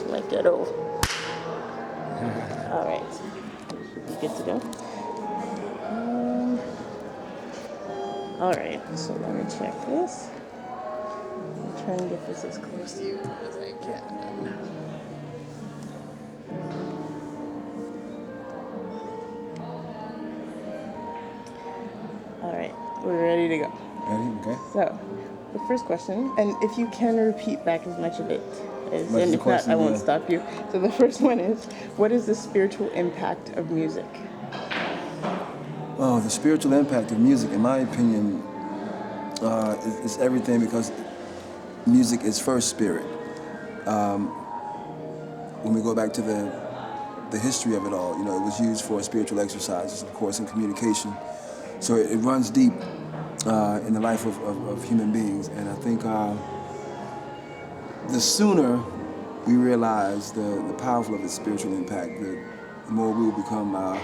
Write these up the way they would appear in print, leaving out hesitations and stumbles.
my ghetto. All right, good to go. All right, so let me check this. I'm trying to get this as close to you as I can. All right, we're ready to go. Ready? Okay. So, the first question, and if you can repeat back as much of it as, What's and the if not, I question, won't yeah. stop you. So the first one is, what is the spiritual impact of music? Oh, the spiritual impact of music, in my opinion, is everything, because music is first spirit. When we go back to the history of it all, it was used for spiritual exercises, of course, and communication. So it runs deep in the life of human beings. And I think the sooner we realize the powerful of its spiritual impact, the more we will become, I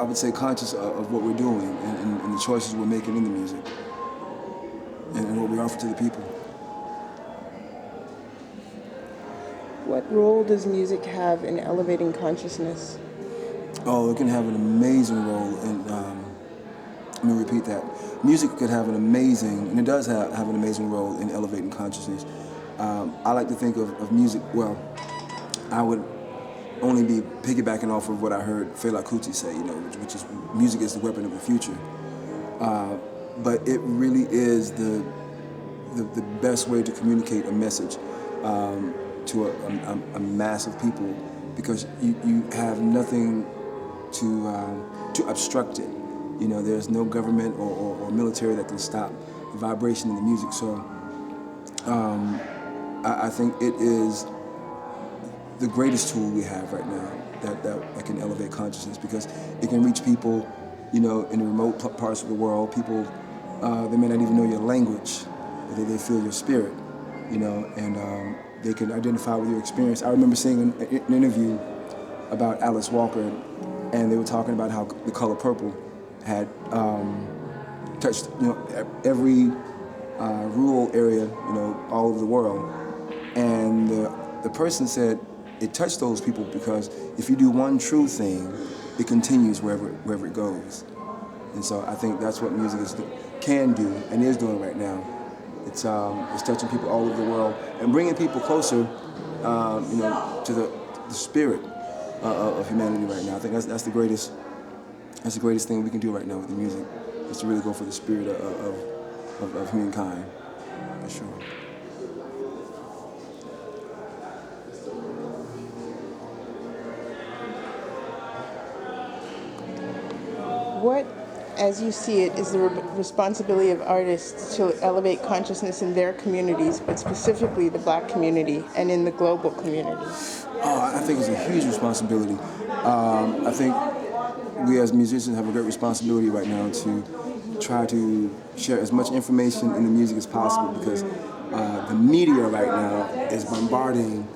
would say, conscious of what we're doing and the choices we're making in the music and what we offer to the people. What role does music have in elevating consciousness? Oh, it can have an amazing role in, let me repeat that. Music could have an amazing, and it does have an amazing role in elevating consciousness. I like to think of music, well, I would only be piggybacking off of what I heard Fela Kuti say, which is music is the weapon of the future. But it really is the best way to communicate a message to a mass of people, because you have nothing to obstruct it. There's no government or military that can stop the vibration in the music. So I think it is the greatest tool we have right now that can elevate consciousness, because it can reach people, in the remote parts of the world. People, they may not even know your language, but they feel your spirit, and they can identify with your experience. I remember seeing an interview about Alice Walker, and they were talking about how the color purple had touched, every rural area, all over the world. And the person said it touched those people because if you do one true thing, it continues wherever it goes. And so I think that's what music can do and is doing right now. It's touching people all over the world and bringing people closer, to the spirit of humanity right now. I think that's the greatest thing we can do right now with the music, is to really go for the spirit of humankind, for sure. What, as you see it, is the responsibility of artists to elevate consciousness in their communities, but specifically the Black community and in the global community? Oh, I think it's a huge responsibility. I think we as musicians have a great responsibility right now to try to share as much information in the music as possible, because the media right now is bombarding,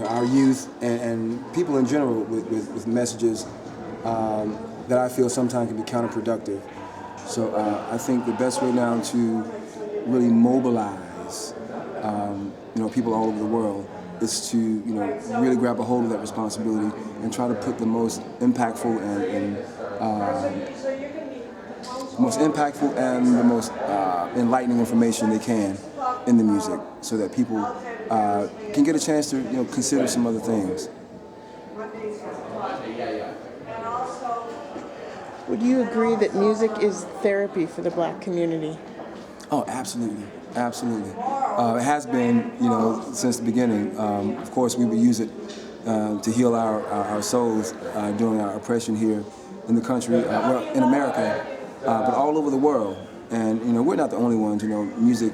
our youth and people in general with messages that I feel sometimes can be counterproductive. So I think the best way now to really mobilize, people all over the world is to, really grab a hold of that responsibility and try to put the most impactful and the most enlightening information they can in the music, so that people can get a chance to, consider some other things. Would you agree that music is therapy for the Black community? Oh, absolutely, absolutely. It has been, since the beginning. Of course, we would use it to heal our souls during our oppression here in the country, in America, but all over the world. And we're not the only ones. Music,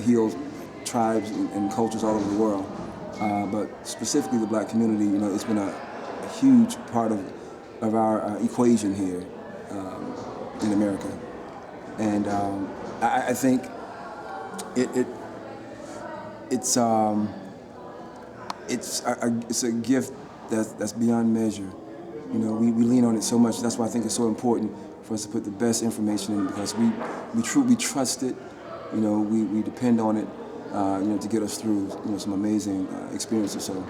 heals tribes and cultures all over the world. But specifically the Black community, it's been a huge part of our equation here in America. And I think it's a gift that's beyond measure. We lean on it so much. That's why I think it's so important for us to put the best information in, because we truly trust it. We depend on it, to get us through some amazing experiences. So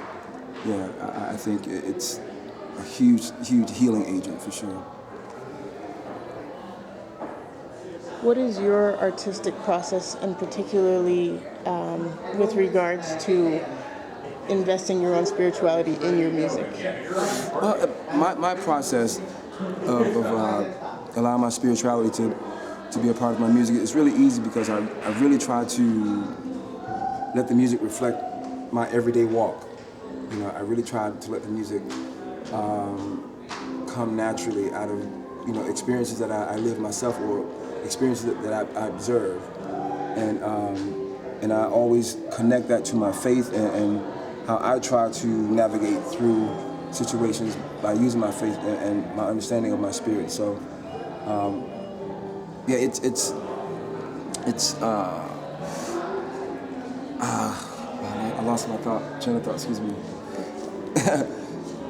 yeah, I think it's a huge healing agent for sure. What is your artistic process, and particularly with regards to investing your own spirituality in your music? Well, my process of allowing my spirituality to be a part of my music is really easy because I really try to let the music reflect my everyday walk. I really try to let the music come naturally out of experiences that I live myself or experiences that I observe, and I always connect that to my faith and how I try to navigate through situations by using my faith and my understanding of my spirit. So yeah, I lost my train of thought. Excuse me.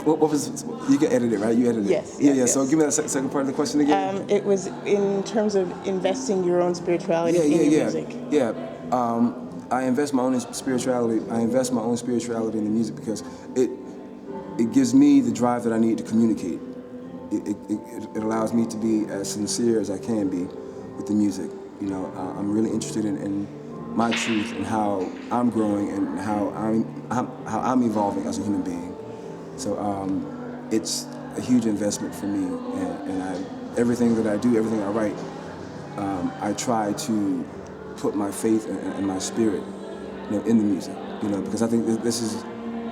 What was? You can edit it, right? You edit it. Yes. Yeah. Yes. So give me that second part of the question again. It was in terms of investing your own spirituality in your music. Yeah. I invest my own spirituality. I invest my own spirituality in the music because it gives me the drive that I need to communicate. It allows me to be as sincere as I can be with the music. I'm really interested in my truth and how I'm growing and how I'm evolving as a human being. So it's a huge investment for me, and everything that I do, everything I write, I try to put my faith and my spirit, in the music, because I think this is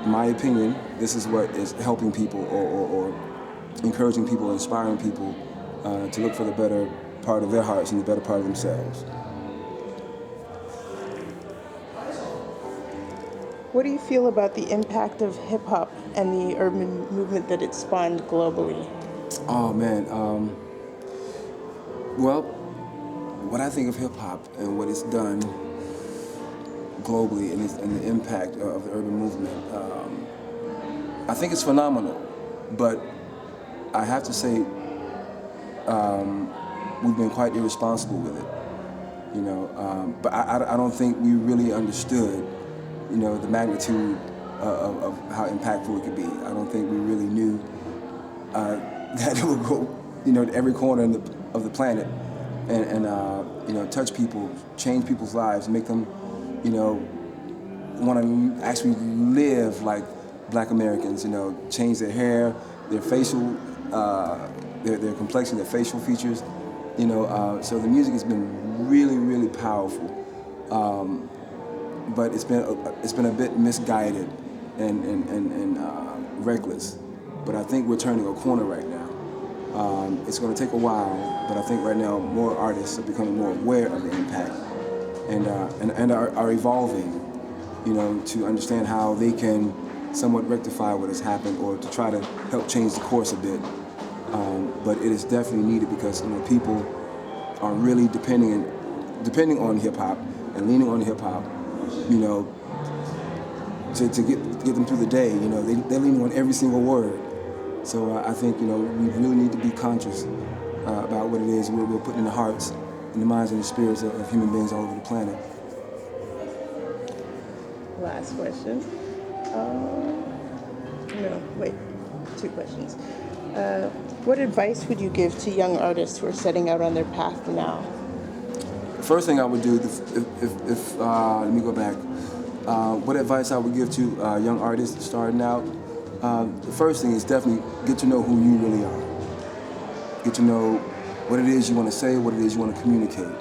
my opinion. This is what is helping people or encouraging people, inspiring people to look for the better part of their hearts and the better part of themselves. What do you feel about the impact of hip-hop and the urban movement that it spawned globally? Oh, man. Well, what I think of hip-hop and what it's done globally and the impact of the urban movement, I think it's phenomenal. But I have to say we've been quite irresponsible with it. But I don't think we really understood the magnitude of how impactful it could be. I don't think we really knew that it would go, to every corner of the planet and touch people, change people's lives, make them, want to actually live like Black Americans. Change their hair, their facial, their complexion, their facial features. So the music has been really, really powerful. But it's been a bit misguided and reckless. But I think we're turning a corner right now. It's going to take a while, but I think right now more artists are becoming more aware of the impact and are evolving, to understand how they can somewhat rectify what has happened or to try to help change the course a bit. But it is definitely needed because people are really depending on hip hop and leaning on hip hop. To get them through the day, they're leaning on every single word. So I think, we really need to be conscious about what it is we're putting in the hearts and the minds and the spirits of human beings all over the planet. Last question. Two questions. What advice would you give to young artists who are setting out on their path now? The first thing I would do, if let me go back. What advice I would give to young artists starting out? The first thing is definitely get to know who you really are. Get to know what it is you want to say, what it is you want to communicate.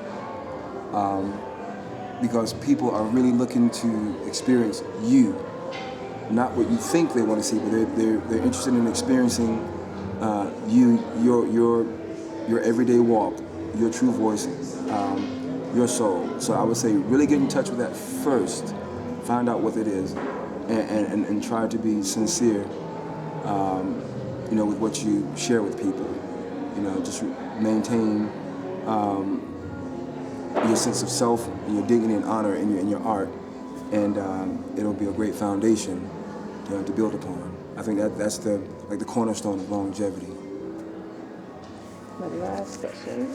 Because people are really looking to experience you, not what you think they want to see, but they're interested in experiencing you, your everyday walk, your true voice, your soul. So I would say really get in touch with that first. Find out what it is, and try to be sincere, with what you share with people. Just maintain your sense of self and your dignity and honor in your art, and it'll be a great foundation to build upon. I think that's the cornerstone of longevity. My last question.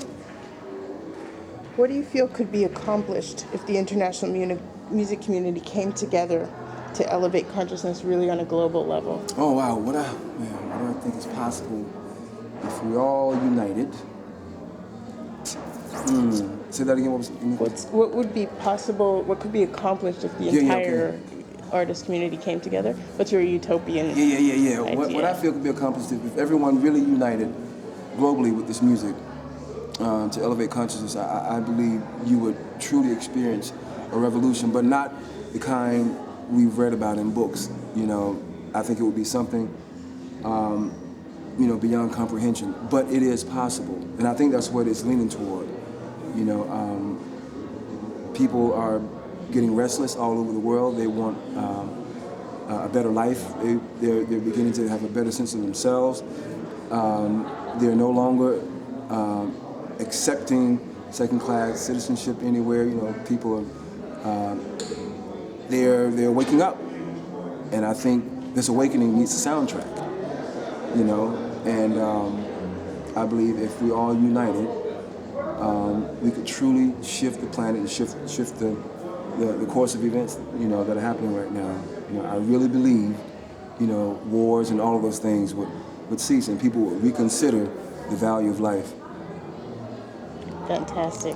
What do you feel could be accomplished if the international music community came together to elevate consciousness really on a global level? Oh wow, what do I think is possible if we all united? Say that again. What would be possible? What could be accomplished if the Yeah, entire artist community came together? What's your utopian Yeah. idea? What I feel could be accomplished if everyone really united globally with this music to elevate consciousness, I believe you would truly experience a revolution, but not the kind we've read about in books. You know, I think it would be something, beyond comprehension. But it is possible, and I think that's what it's leaning toward. You know, people are getting restless all over the world. They want a better life. They're beginning to have a better sense of themselves. They're no longer accepting second-class citizenship anywhere. You know, people are they're waking up, and I think this awakening needs a soundtrack. You know, and I believe if we all united, we could truly shift the planet and shift the course of events, that are happening right now. You know, I really believe, wars and all of those things would cease, and people would reconsider the value of life. Fantastic.